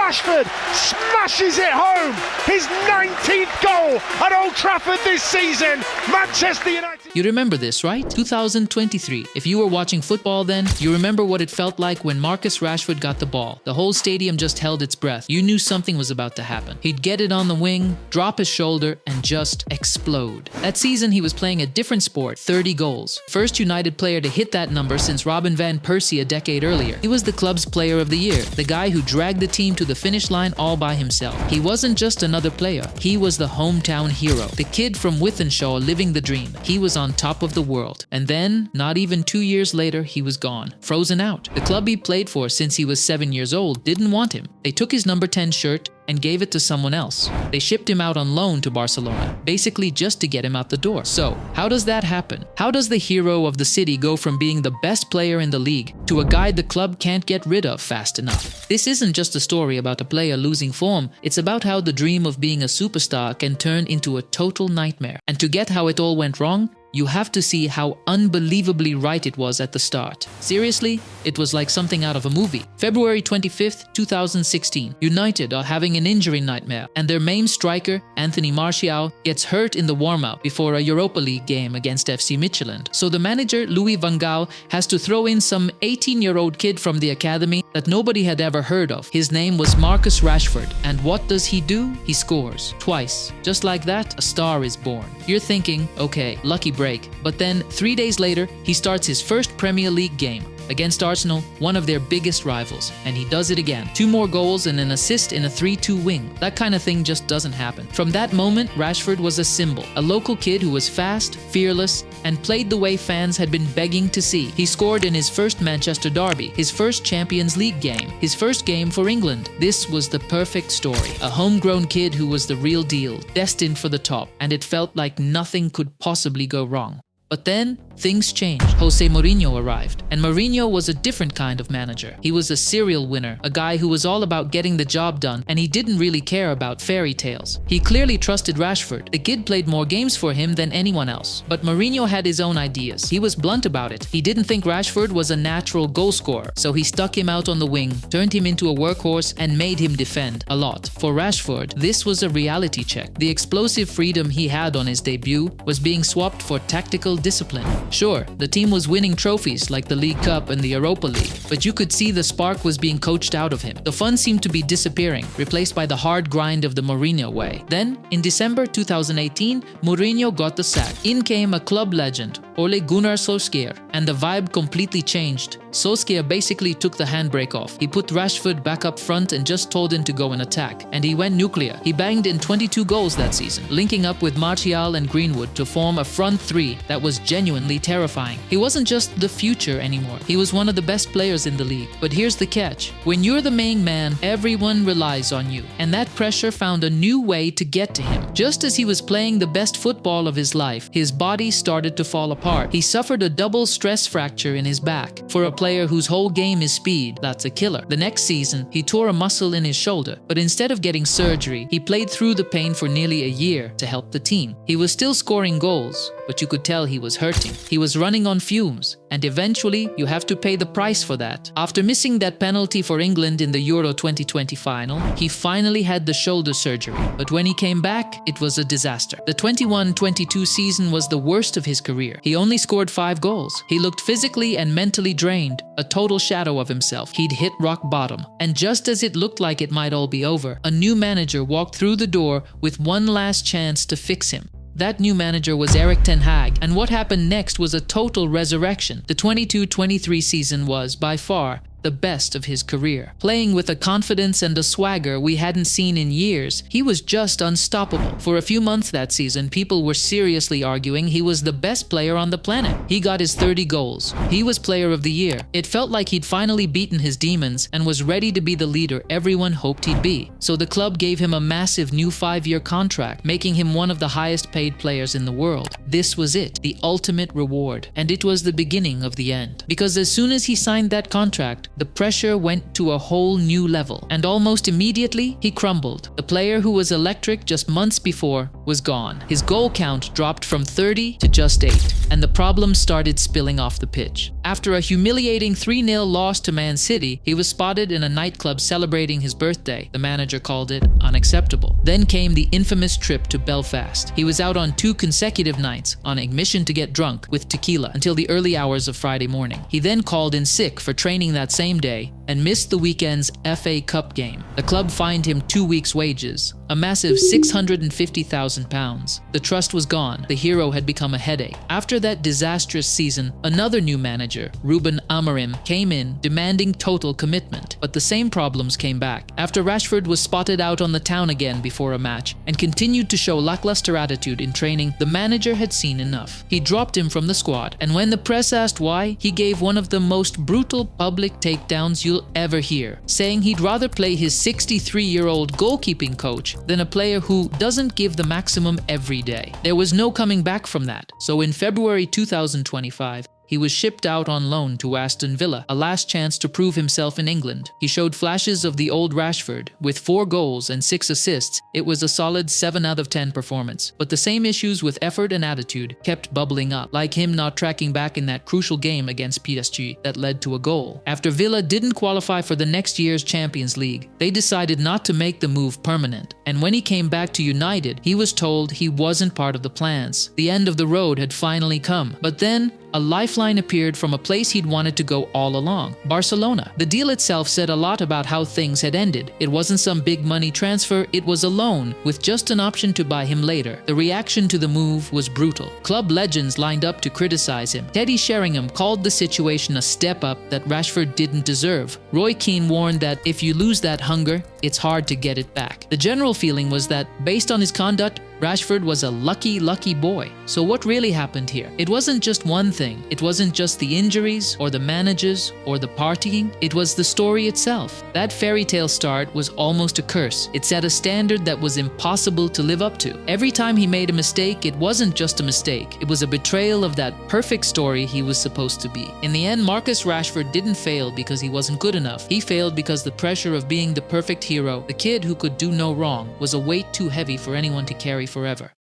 Rashford smashes it home. His 19th goal at Old Trafford this season. Manchester United. You remember this, right? 2023. If you were watching football then, you remember what it felt like when Marcus Rashford got the ball. The whole stadium just held its breath. You knew something was about to happen. He'd get it on the wing, drop his shoulder, and just explode. That season, he was playing a different sport, 30 goals. First United player to hit that number since Robin van Persie a decade earlier. He was the club's player of the year, the guy who dragged the team to the finish line all by himself. He wasn't just another player. He was the hometown hero, the kid from Wythenshawe living the dream. He was on top of the world. And then, not even 2 years later, he was gone, frozen out. The club he played for since he was 7 years old didn't want him. They took his number 10 shirt and gave it to someone else. They shipped him out on loan to Barcelona, basically just to get him out the door. So, how does that happen? How does the hero of the city go from being the best player in the league to a guy the club can't get rid of fast enough? This isn't just a story about a player losing form, it's about how the dream of being a superstar can turn into a total nightmare. And to get how it all went wrong, you have to see how unbelievably right it was at the start. Seriously, it was like something out of a movie. February 25th, 2016. United are having an injury nightmare, and their main striker, Anthony Martial, gets hurt in the warm-up before a Europa League game against FC Midtjylland. So the manager, Louis van Gaal, has to throw in some 18-year-old kid from the academy that nobody had ever heard of. His name was Marcus Rashford, and what does he do? He scores. Twice. Just like that, a star is born. You're thinking, okay, lucky break. But then, 3 days later, he starts his first Premier League game against Arsenal, one of their biggest rivals, and he does it again. 2 more goals and an assist in a 3-2 win. That kind of thing just doesn't happen. From that moment, Rashford was a symbol, a local kid who was fast, fearless, and played the way fans had been begging to see. He scored in his first Manchester derby, his first Champions League game, his first game for England. This was the perfect story. A homegrown kid who was the real deal, destined for the top, and it felt like nothing could possibly go wrong. But then, things changed. Jose Mourinho arrived, and Mourinho was a different kind of manager. He was a serial winner, a guy who was all about getting the job done, and he didn't really care about fairy tales. He clearly trusted Rashford. The kid played more games for him than anyone else. But Mourinho had his own ideas. He was blunt about it. He didn't think Rashford was a natural goal scorer, so he stuck him out on the wing, turned him into a workhorse, and made him defend a lot. For Rashford, this was a reality check. The explosive freedom he had on his debut was being swapped for tactical discipline. Sure, the team was winning trophies like the League Cup and the Europa League, but you could see the spark was being coached out of him. The fun seemed to be disappearing, replaced by the hard grind of the Mourinho way. Then, in December 2018, Mourinho got the sack. In came a club legend, Ole Gunnar Solskjaer, and the vibe completely changed. Solskjaer basically took the handbrake off. He put Rashford back up front and just told him to go and attack. And he went nuclear. He banged in 22 goals that season, linking up with Martial and Greenwood to form a front three that was genuinely terrifying. He wasn't just the future anymore. He was one of the best players in the league. But here's the catch. When you're the main man, everyone relies on you. And that pressure found a new way to get to him. Just as he was playing the best football of his life, his body started to fall apart. He suffered a double stress fracture in his back. For a player whose whole game is speed, that's a killer. The next season, he tore a muscle in his shoulder, but instead of getting surgery, he played through the pain for nearly a year to help the team. He was still scoring goals, but you could tell he was hurting. He was running on fumes, and eventually you have to pay the price for that. After missing that penalty for England in the Euro 2020 final, he finally had the shoulder surgery, but when he came back, it was a disaster. The 21-22 season was the worst of his career. He only scored 5 goals. He looked physically and mentally drained, a total shadow of himself. He'd hit rock bottom. And just as it looked like it might all be over, a new manager walked through the door with one last chance to fix him. That new manager was Erik Ten Hag, and what happened next was a total resurrection. The 22-23 season was, by far, the best of his career. Playing with a confidence and a swagger we hadn't seen in years, he was just unstoppable. For a few months that season, people were seriously arguing he was the best player on the planet. He got his 30 goals. He was player of the year. It felt like he'd finally beaten his demons and was ready to be the leader everyone hoped he'd be. So the club gave him a massive new 5-year contract, making him one of the highest paid players in the world. This was it, the ultimate reward. And it was the beginning of the end. Because as soon as he signed that contract, the pressure went to a whole new level, and almost immediately he crumbled. The player who was electric just months before was gone. His goal count dropped from 30 to just 8, and the problems started spilling off the pitch. After a humiliating 3-0 loss to Man City, he was spotted in a nightclub celebrating his birthday. The manager called it unacceptable. Then came the infamous trip to Belfast. He was out on 2 consecutive nights on admission to get drunk with tequila until the early hours of Friday morning. He then called in sick for training that same day and missed the weekend's FA Cup game. The club fined him 2 weeks' wages, a massive £650,000. The trust was gone. The hero had become a headache. After that disastrous season, another new manager, Ruben Amorim, came in demanding total commitment. But the same problems came back. After Rashford was spotted out on the town again before a match and continued to show lackluster attitude in training, the manager had seen enough. He dropped him from the squad, and when the press asked why, he gave one of the most brutal public takedowns you'll ever hear, saying he'd rather play his 63-year-old goalkeeping coach than a player who doesn't give the maximum every day. There was no coming back from that. So in February 2025, he was shipped out on loan to Aston Villa, a last chance to prove himself in England. He showed flashes of the old Rashford. With 4 goals and 6 assists, it was a solid 7 out of 10 performance. But the same issues with effort and attitude kept bubbling up, like him not tracking back in that crucial game against PSG that led to a goal. After Villa didn't qualify for the next year's Champions League, they decided not to make the move permanent. And when he came back to United, he was told he wasn't part of the plans. The end of the road had finally come. But then, a lifeline appeared from a place he'd wanted to go all along, Barcelona. The deal itself said a lot about how things had ended. It wasn't some big money transfer, it was a loan, with just an option to buy him later. The reaction to the move was brutal. Club legends lined up to criticize him. Teddy Sheringham called the situation a step up that Rashford didn't deserve. Roy Keane warned that if you lose that hunger, it's hard to get it back. The general feeling was that, based on his conduct, Rashford was a lucky boy. So what really happened here? It wasn't just one thing. It wasn't just the injuries or the managers or the partying. It was the story itself. That fairy tale start was almost a curse. It set a standard that was impossible to live up to. Every time he made a mistake, it wasn't just a mistake. It was a betrayal of that perfect story he was supposed to be. In the end, Marcus Rashford didn't fail because he wasn't good enough. He failed because the pressure of being the perfect hero, the kid who could do no wrong, was a weight too heavy for anyone to carry forever.